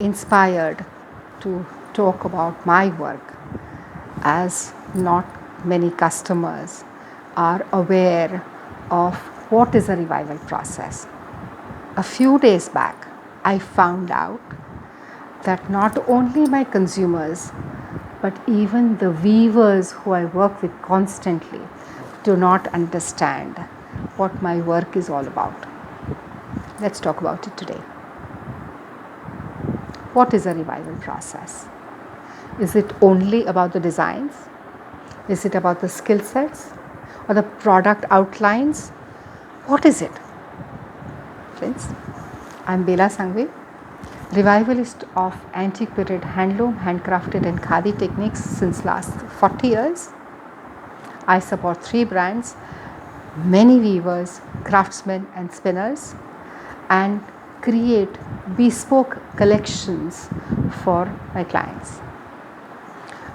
inspired to talk about my work, as not many customers are aware of what is a revival process. A few days back, I found out that not only my consumers but even the weavers who I work with constantly do not understand what my work is all about. Let's talk about it today. What is a revival process? Is it only about the designs? Is it about the skill sets or the product outlines? What is it? Friends, I'm Bela Sangvi, revivalist of antiquated handloom, handcrafted and Khadi techniques since last 40 years. I support 3 brands, many weavers, craftsmen and spinners, and create bespoke collections for my clients.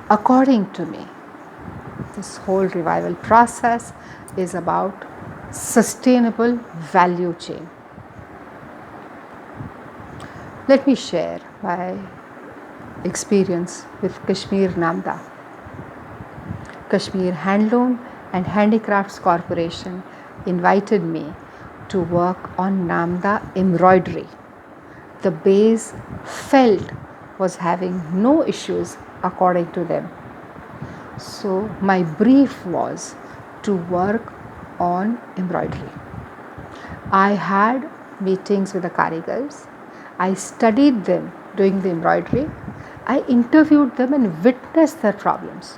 According to me, this whole revival process is about sustainable value chain. Let me share my experience with Kashmir Namda. Kashmir Handloom and Handicrafts Corporation invited me to work on Namda embroidery. The base felt was having no issues according to them. So my brief was to work on embroidery. I had meetings with the karigars. I studied them doing the embroidery. I interviewed them and witnessed their problems.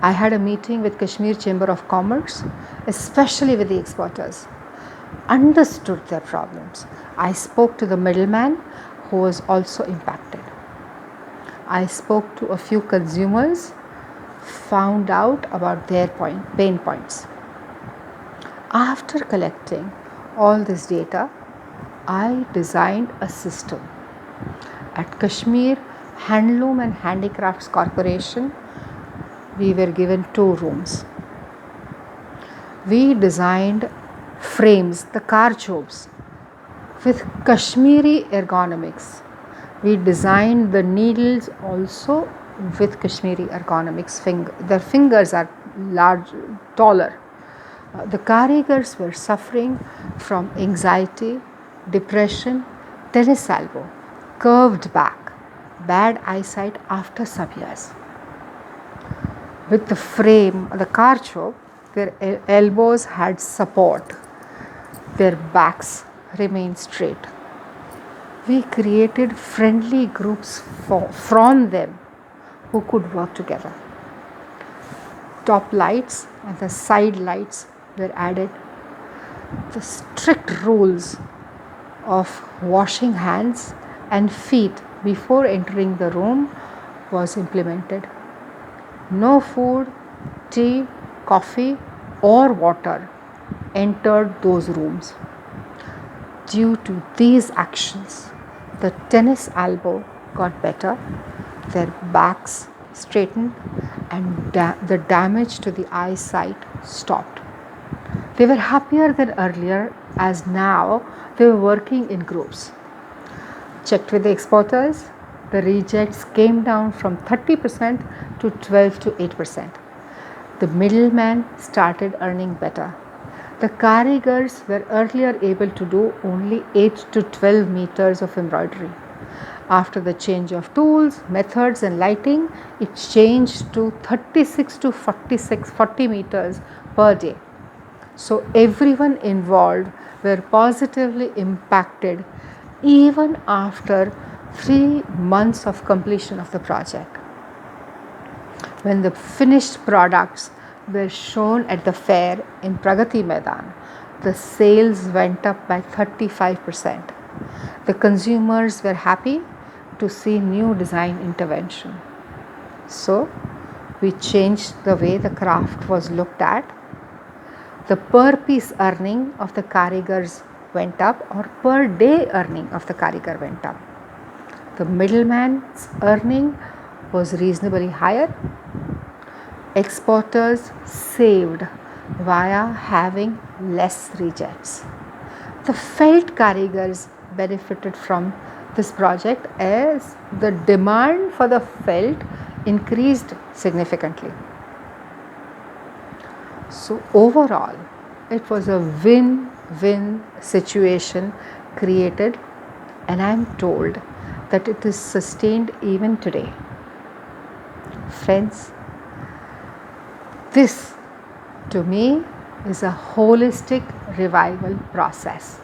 I had a meeting with Kashmir Chamber of Commerce, especially with the exporters. Understood their problems. I spoke to the middleman who was also impacted. I spoke to a few consumers, found out about their pain points. After collecting all this data, I designed a system. At Kashmir Handloom and Handicrafts Corporation, we were given 2 rooms. We designed frames, the car jobs, with Kashmiri ergonomics. We designed the needles also with Kashmiri ergonomics. Their fingers are large, taller. The karigars were suffering from anxiety, depression, tennis elbow, curved back, bad eyesight after some years. With the frame, the car job, their elbows had support, their backs remained straight. We created friendly groups from them who could work together. Top lights and the side lights were added. The strict rules of washing hands and feet before entering the room was implemented. No food, tea, coffee or water entered those rooms. Due to these actions, the tennis elbow got better, their backs straightened, and the damage to the eyesight stopped. They were happier than earlier, as now they were working in groups. Checked with the exporters, the rejects came down from 30% to 12 to 8%. The middleman started earning better. The karigars were earlier able to do only 8 to 12 meters of embroidery. After the change of tools, methods and lighting, it changed to 36 to 40 meters per day. So everyone involved were positively impacted even after 3 months of completion of the project. When the finished products were shown at the fair in Pragati Maidan, the sales went up by 35%. The consumers were happy to see new design intervention. So, we changed the way the craft was looked at. The per piece earning of the karigars went up, or per day earning of the karigar went up. The middleman's earning was reasonably higher. Exporters saved via having less rejects. The felt karigars benefited from this project as the demand for the felt increased significantly. So, overall, it was a win-win situation created, and I am told that it is sustained even today. Friends, this to me is a holistic revival process.